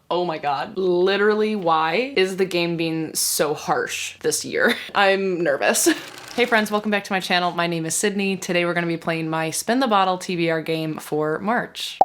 Oh my god. Literally, why is the game being so harsh this year? I'm nervous. Hey friends, welcome back to my channel. My name is Sydney. Today we're gonna be playing my Spin the Bottle TBR game for March.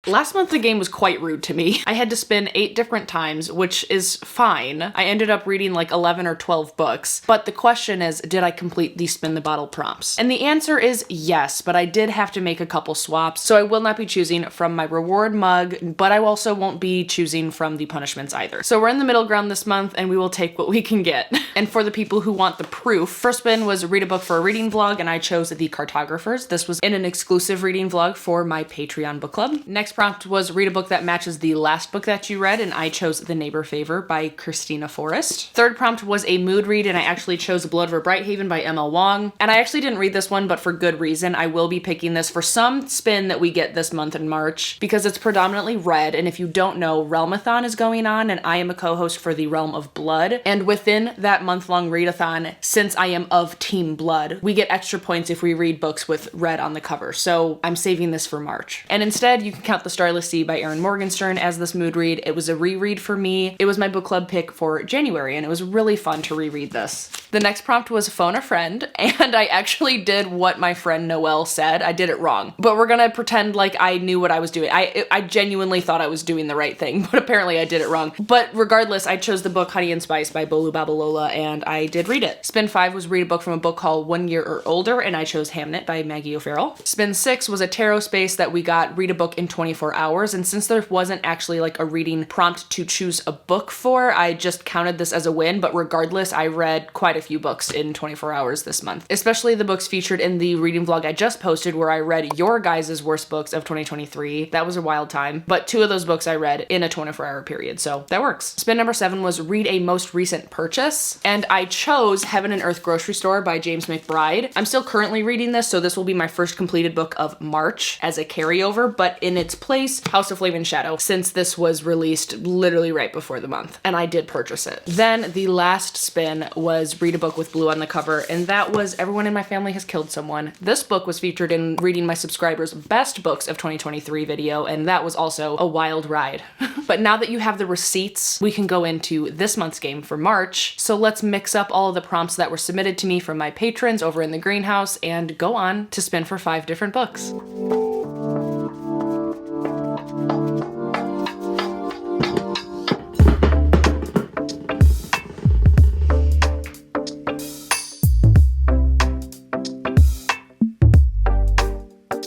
Last month the game was quite rude to me. I had to spin 8 different times, which is fine. I ended up reading like 11 or 12 books, but the question is, did I complete the Spin the Bottle prompts? And the answer is yes, but I did have to make a couple swaps, so I will not be choosing from my reward mug, but I also won't be choosing from the punishments either. So we're in the middle ground this month and we will take what we can get. And for the people who want the proof, first spin was read a book for a reading vlog and I chose The Cartographers. This was in an exclusive reading vlog for my Patreon book club. Next prompt was read a book that matches the last book that you read, and I chose The Neighbor Favor by Christina Forrest. Third prompt was a mood read, and I actually chose Blood of a Brighthaven by Emma Wong. And I actually didn't read this one, but for good reason. I will be picking this for some spin that we get this month in March, because it's predominantly read, and if you don't know, Realmathon is going on, and I am a co-host for the Realm of Blood. And within that month-long readathon, since I am of Team Blood, we get extra points if we read books with red on the cover. So I'm saving this for March. And instead, you can count The Starless Sea by Erin Morgenstern as this mood read. It was a reread for me. It was my book club pick for January, and it was really fun to reread this. The next prompt was phone a friend, and I actually did what my friend Noelle said. I did it wrong, but we're gonna pretend like I knew what I was doing. I genuinely thought I was doing the right thing, but apparently I did it wrong. But regardless, I chose the book Honey and Spice by Bolu Babalola, and I did read it. Spin 5 was read a book from a book called 1 Year or Older, and I chose Hamnet by Maggie O'Farrell. Spin 6 was a tarot space that we got read a book in 24 hours, and since there wasn't actually like a reading prompt to choose a book for, I just counted this as a win, but regardless, I read quite a few books in 24 hours this month, especially the books featured in the reading vlog I just posted where I read your guys' worst books of 2023. That was a wild time, but 2 of those books I read in a 24-hour period, so that works. Spin number 7 was read a most recent purchase, and I chose Heaven and Earth Grocery Store by James McBride. I'm still currently reading this, so this will be my first completed book of March as a carryover, but in its place, House of Flame and Shadow, since this was released literally right before the month, and I did purchase it. Then the last spin was read a book with blue on the cover, and that was Everyone in My Family Has Killed Someone. This book was featured in reading my subscribers' best books of 2023 video, and that was also a wild ride. But now that you have the receipts, we can go into this month's game for March. So let's mix up all of the prompts that were submitted to me from my patrons over in the greenhouse and go on to spin for 5 different books.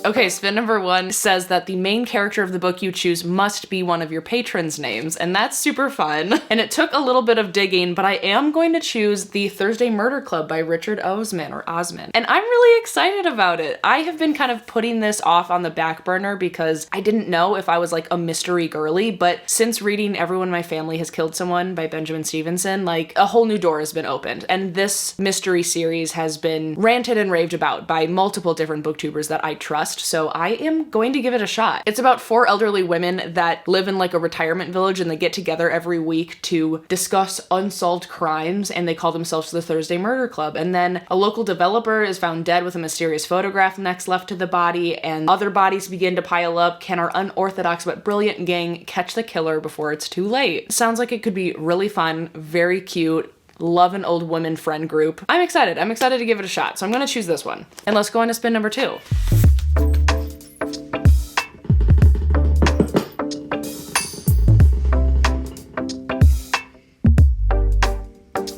Okay, spin number 1 says that the main character of the book you choose must be one of your patrons' names, and that's super fun. And it took a little bit of digging, but I am going to choose The Thursday Murder Club by Richard Osman, and I'm really excited about it. I have been kind of putting this off on the back burner because I didn't know if I was like a mystery girly, but since reading Everyone in My Family Has Killed Someone by Benjamin Stevenson, like a whole new door has been opened, and this mystery series has been ranted and raved about by multiple different booktubers that I trust. So I am going to give it a shot. It's about 4 elderly women that live in like a retirement village, and they get together every week to discuss unsolved crimes, and they call themselves the Thursday Murder Club. And then a local developer is found dead with a mysterious photograph next left to the body, and other bodies begin to pile up. Can our unorthodox but brilliant gang catch the killer before it's too late? Sounds like it could be really fun, very cute. Love an old women friend group. I'm excited to give it a shot, so I'm gonna choose this one. And let's go on to spin number 2.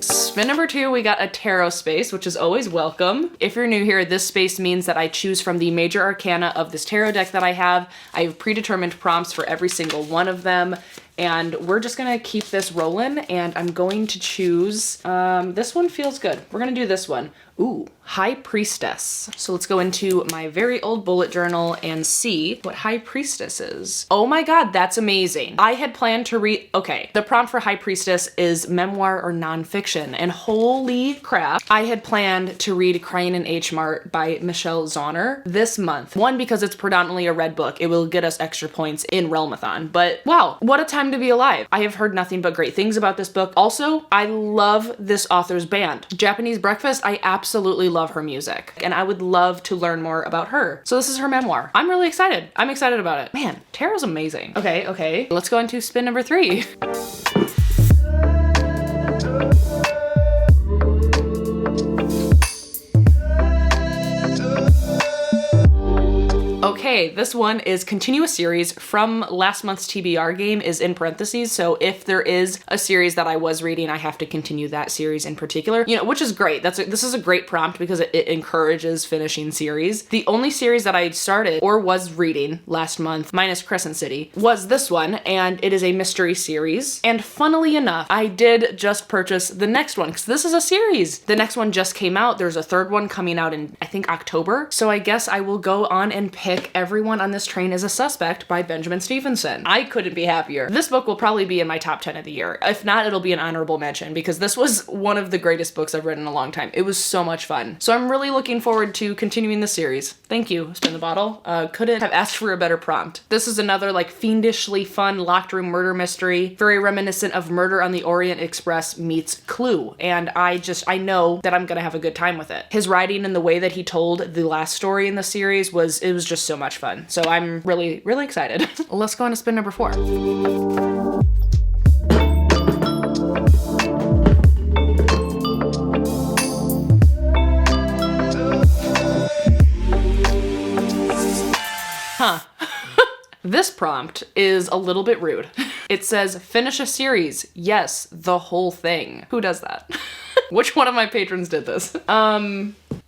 Spin number 2, we got a tarot space, which is always welcome. If you're new here, this space means that I choose from the major arcana of this tarot deck that I have. I have predetermined prompts for every single one of them, and we're just gonna keep this rolling, and I'm going to choose, this one feels good. We're gonna do this one. Ooh, High Priestess. So let's go into my very old bullet journal and see what High Priestess is. Oh my god, that's amazing. I had planned to read, okay, the prompt for High Priestess is memoir or nonfiction, and holy crap, I had planned to read Crying in H Mart by Michelle Zauner this month. One, because it's predominantly a red book. It will get us extra points in Realmathon, but wow, what a time time to be alive. I have heard nothing but great things about this book. Also, I love this author's band. Japanese Breakfast, I absolutely love her music, and I would love to learn more about her. So this is her memoir. I'm really excited. I'm excited about it. Man, tarot's amazing. Okay. Let's go into spin number 3. Okay, this one is continue a series from last month's TBR game is in parentheses. So if there is a series that I was reading, I have to continue that series in particular, you know, which is great. This is a great prompt because it encourages finishing series. The only series that I started or was reading last month, minus Crescent City, was this one, and it is a mystery series. And funnily enough, I did just purchase the next one because this is a series. The next one just came out. There's a third one coming out in, I think, October. So I guess I will go on and pick Everyone on This Train is a Suspect by Benjamin Stevenson. I couldn't be happier. This book will probably be in my top 10 of the year. If not, it'll be an honorable mention because this was one of the greatest books I've read in a long time. It was so much fun. So I'm really looking forward to continuing the series. Thank you, Spin the Bottle. Couldn't have asked for a better prompt. This is another like fiendishly fun locked room murder mystery, very reminiscent of Murder on the Orient Express meets Clue. And I know that I'm gonna have a good time with it. His writing and the way that he told the last story in the series was just so much fun. So I'm really, really excited. Let's go on to spin number 4. This prompt is a little bit rude. It says, finish a series. Yes, the whole thing. Who does that? Which one of my patrons did this?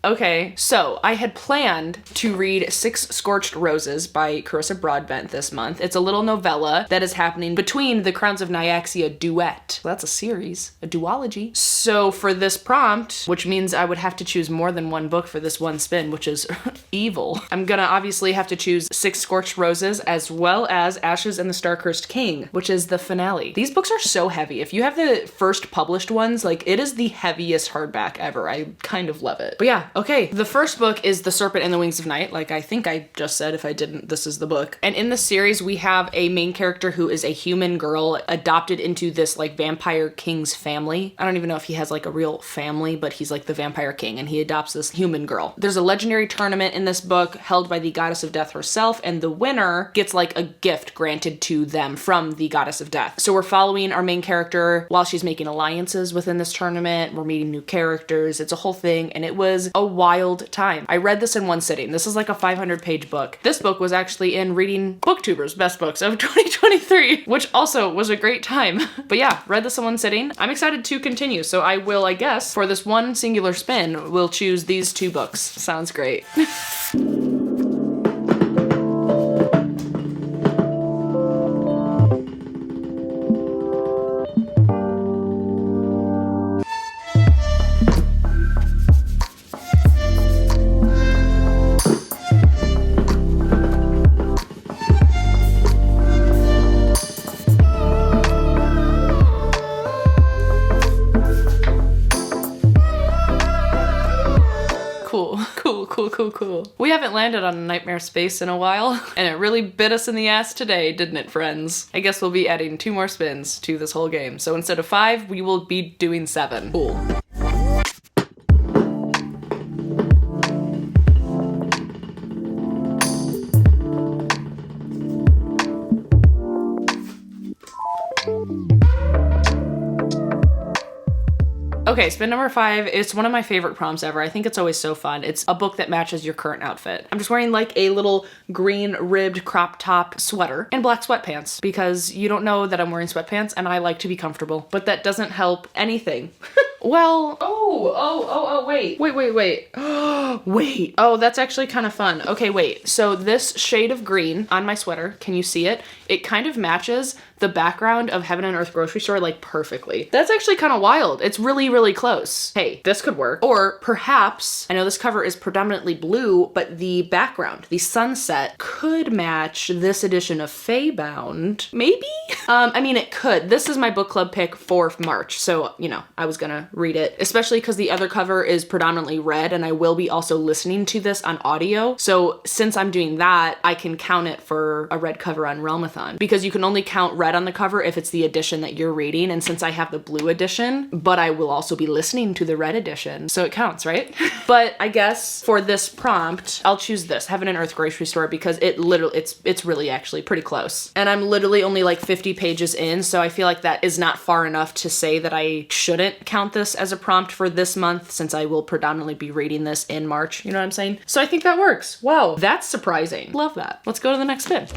Okay, so I had planned to read 6 Scorched Roses by Carissa Broadbent this month. It's a little novella that is happening between the Crowns of Nyaxia duet. So that's a series, a duology. So for this prompt, which means I would have to choose more than one book for this one spin, which is evil. I'm gonna obviously have to choose 6 Scorched Roses as well as Ashes and the Star-Cursed King, which is the finale. These books are so heavy. If you have the first published ones, like it is the heaviest hardback ever. I kind of love it. But yeah, okay. The first book is The Serpent and the Wings of Night. Like I think I just said, if I didn't, this is the book. And in this series, we have a main character who is a human girl adopted into this like vampire king's family. I don't even know if he has like a real family, but he's like the vampire king and he adopts this human girl. There's a legendary tournament in this book held by the goddess of death herself, and the winner gets like a gift granted to them from the goddess of death. So we're following our main character while she's making alliances within this tournament. We're meeting new characters. It's a whole thing, and it was a wild time. I read this in one sitting. This is like a 500-page book. This book was actually in Reading Booktuber's Best Books of 2023, which also was a great time. But yeah, read this in one sitting. I'm excited to continue, so I will, I guess, for this one singular spin, we'll choose these 2 books. Sounds great. Cool. We haven't landed on a nightmare space in a while, and it really bit us in the ass today, didn't it, friends? I guess we'll be adding 2 more spins to this whole game. So instead of 5, we will be doing 7. Cool. Okay, spin number 5. It's one of my favorite prompts ever. I think it's always so fun. It's a book that matches your current outfit. I'm just wearing like a little green ribbed crop top sweater and black sweatpants because you don't know that I'm wearing sweatpants and I like to be comfortable, but that doesn't help anything. Well, wait. Wait. Oh, that's actually kind of fun. Okay, wait. So this shade of green on my sweater, can you see it? It kind of matches the background of Heaven and Earth Grocery Store like perfectly. That's actually kind of wild. It's really, really close. Hey, this could work. Or perhaps, I know this cover is predominantly blue, but the background, the sunset, could match this edition of Feybound. Maybe? I mean, it could. This is my book club pick for March. So, you know, I was gonna read it, especially because the other cover is predominantly red and I will be also listening to this on audio. So since I'm doing that, I can count it for a red cover on Realmathon because you can only count red on the cover if it's the edition that you're reading. And since I have the blue edition, but I will also be listening to the red edition, so it counts, right? But I guess for this prompt, I'll choose this, Heaven and Earth Grocery Store, because it's really actually pretty close. And I'm literally only like 50 pages in, so I feel like that is not far enough to say that I shouldn't count this as a prompt for this month, since I will predominantly be reading this in March, you know what I'm saying? So I think that works. Wow, that's surprising. Love that. Let's go to the next spin.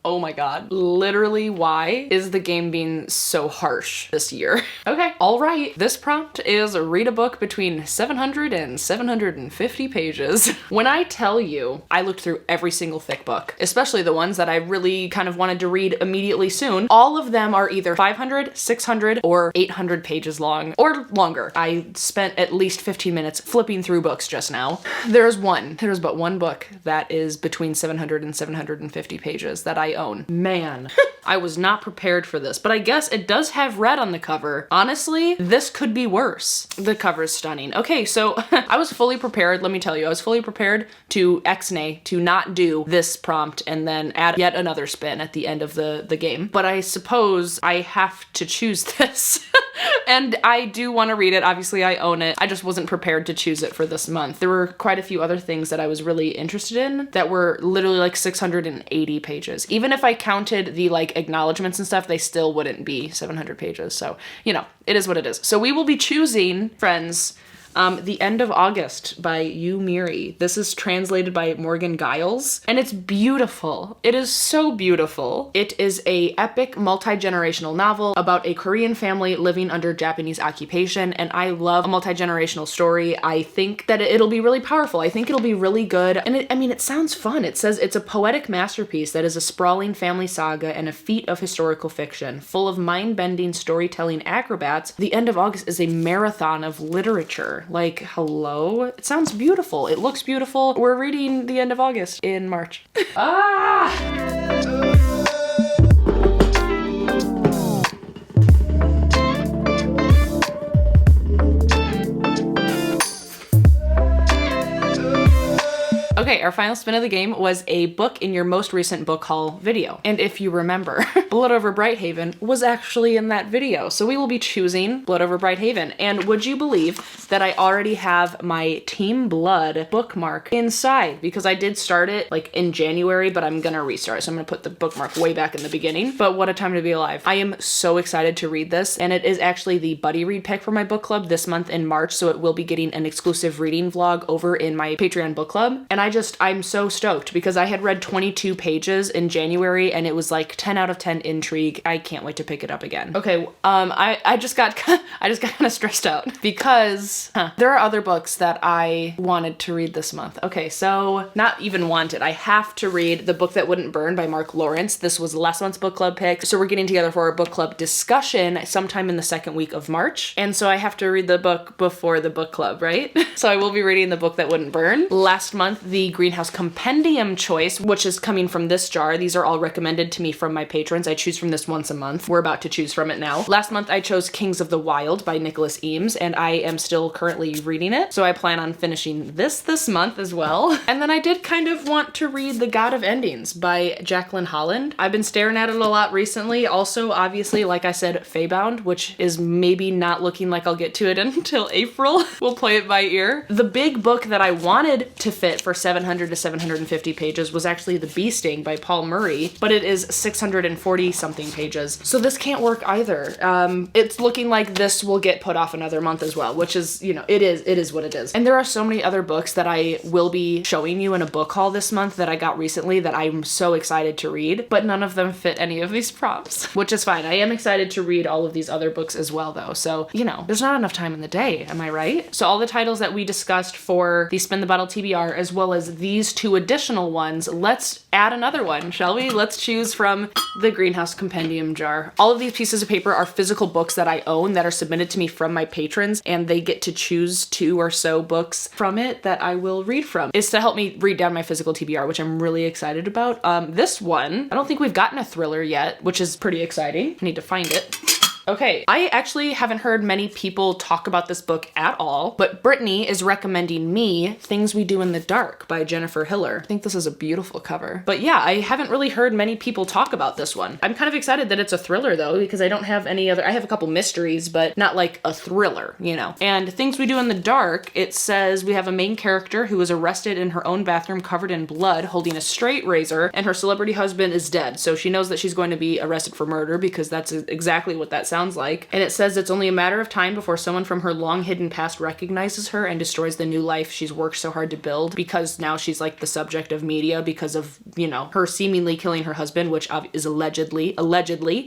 Oh my god. Literally, why is the game being so harsh this year? Okay, all right. This prompt is read a book between 700 and 750 pages. When I tell you, I looked through every single thick book, especially the ones that I really kind of wanted to read immediately soon. All of them are either 500, 600, or 800 pages long, or longer. I spent at least 15 minutes flipping through books just now. There's but one book that is between 700 and 750 pages that I own. Man, I was not prepared for this, but I guess it does have red on the cover. Honestly, this could be worse. The cover is stunning. Okay, so I was fully prepared. Let me tell you, I was fully prepared to ex-nay, to not do this prompt and then add yet another spin at the end of the game. But I suppose I have to choose this. And I do want to read it. Obviously, I own it. I just wasn't prepared to choose it for this month. There were quite a few other things that I was really interested in that were literally like 680 pages. Even if I counted the like acknowledgements and stuff, they still wouldn't be 700 pages. So, you know, it is what it is. So we will be choosing, friends, The End of August by Yu Miri. This is translated by Morgan Giles, and it's beautiful. It is so beautiful. It is a epic multi-generational novel about a Korean family living under Japanese occupation, and I love a multi-generational story. I think that it'll be really powerful. I think it'll be really good, and it sounds fun. It says it's a poetic masterpiece that is a sprawling family saga and a feat of historical fiction, full of mind-bending storytelling acrobats. The End of August is a marathon of literature. Like, hello? It sounds beautiful. It looks beautiful. We're reading The End of August in March. Okay, our final spin of the game was a book in your most recent book haul video. And if you remember, Blood Over Brighthaven was actually in that video. So we will be choosing Blood Over Brighthaven. And would you believe that I already have my Team Blood bookmark inside? Because I did start it like in January, but I'm gonna restart it. So I'm gonna put the bookmark way back in the beginning. But what a time to be alive. I am so excited to read this. And it is actually the buddy read pick for my book club this month in March. So it will be getting an exclusive reading vlog over in my Patreon book club. And I'm so stoked because I had read 22 pages in January and it was like 10 out of 10 intrigue. I can't wait to pick it up again. Okay, I just got kind of stressed out because there are other books that I wanted to read this month. Okay, so not even wanted. I have to read The Book That Wouldn't Burn by Mark Lawrence. This was last month's book club pick. So we're getting together for our book club discussion sometime in the second week of March. And so I have to read the book before the book club, right? So I will be reading The Book That Wouldn't Burn. Last month, the Greenhouse Compendium choice, which is coming from this jar. These are all recommended to me from my patrons. I choose from this once a month. We're about to choose from it now. Last month, I chose Kings of the Wild by Nicholas Eames, and I am still currently reading it. So I plan on finishing this month as well. And then I did kind of want to read The God of Endings by Jacqueline Holland. I've been staring at it a lot recently. Also, obviously, like I said, Feybound, which is maybe not looking like I'll get to it until April. We'll play it by ear. The big book that I wanted to fit for 700 to 750 pages was actually The Bee Sting by Paul Murray, but it is 640 something pages. So this can't work either. It's looking like this will get put off another month as well, which is, you know, it is what it is. And there are so many other books that I will be showing you in a book haul this month that I got recently that I'm so excited to read, but none of them fit any of these prompts, which is fine. I am excited to read all of these other books as well though. So, you know, there's not enough time in the day, am I right? So all the titles that we discussed for the Spin the Bottle TBR, as well as as these 2 additional ones, let's add another one, shall we? Let's choose from the Greenhouse Compendium jar. All of these pieces of paper are physical books that I own that are submitted to me from my patrons, and they get to choose 2 or so books from it that I will read from. It's to help me read down my physical TBR, which I'm really excited about. This one, I don't think we've gotten a thriller yet, which is pretty exciting. I need to find it. Okay, I actually haven't heard many people talk about this book at all, but Brittany is recommending me Things We Do in the Dark by Jennifer Hiller. I think this is a beautiful cover. But yeah, I haven't really heard many people talk about this one. I'm kind of excited that it's a thriller though, because I don't have any other, I have a couple mysteries, but not like a thriller, you know. And Things We Do in the Dark, it says we have a main character who is arrested in her own bathroom covered in blood, holding a straight razor, and her celebrity husband is dead. So she knows that she's going to be arrested for murder because that's exactly what that sounds like. And it says it's only a matter of time before someone from her long hidden past recognizes her and destroys the new life she's worked so hard to build, because now she's like the subject of media because of, you know, her seemingly killing her husband, which is allegedly.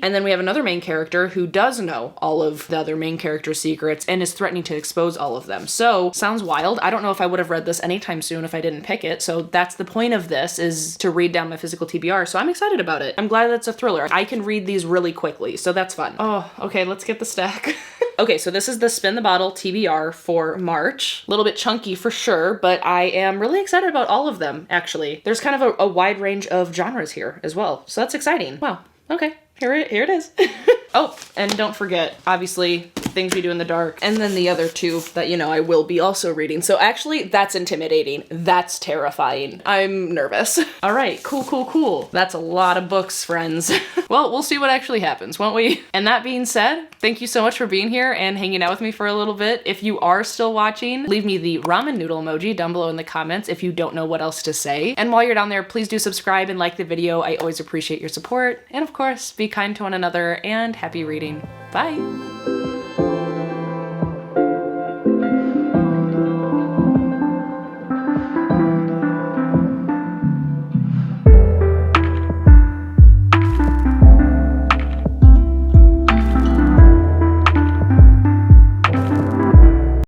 And then we have another main character who does know all of the other main character's secrets and is threatening to expose all of them. So sounds wild. I don't know if I would have read this anytime soon if I didn't pick it. So that's the point of this, is to read down my physical TBR. So I'm excited about it. I'm glad that it's a thriller. I can read these really quickly, so that's fun. Oh, okay, let's get the stack. Okay, so this is the Spin the Bottle TBR for March. A little bit chunky for sure, but I am really excited about all of them, actually. There's kind of a wide range of genres here as well, so that's exciting. Wow, okay, here it is. Oh, and don't forget, obviously, Things We Do in the Dark, and then the other 2 that, you know, I will be also reading. So actually, that's intimidating. That's terrifying. I'm nervous. All right, cool. That's a lot of books, friends. Well, we'll see what actually happens, won't we? And that being said, thank you so much for being here and hanging out with me for a little bit. If you are still watching, leave me the ramen noodle emoji down below in the comments if you don't know what else to say. And while you're down there, please do subscribe and like the video. I always appreciate your support. And of course, be kind to one another and happy reading. Bye.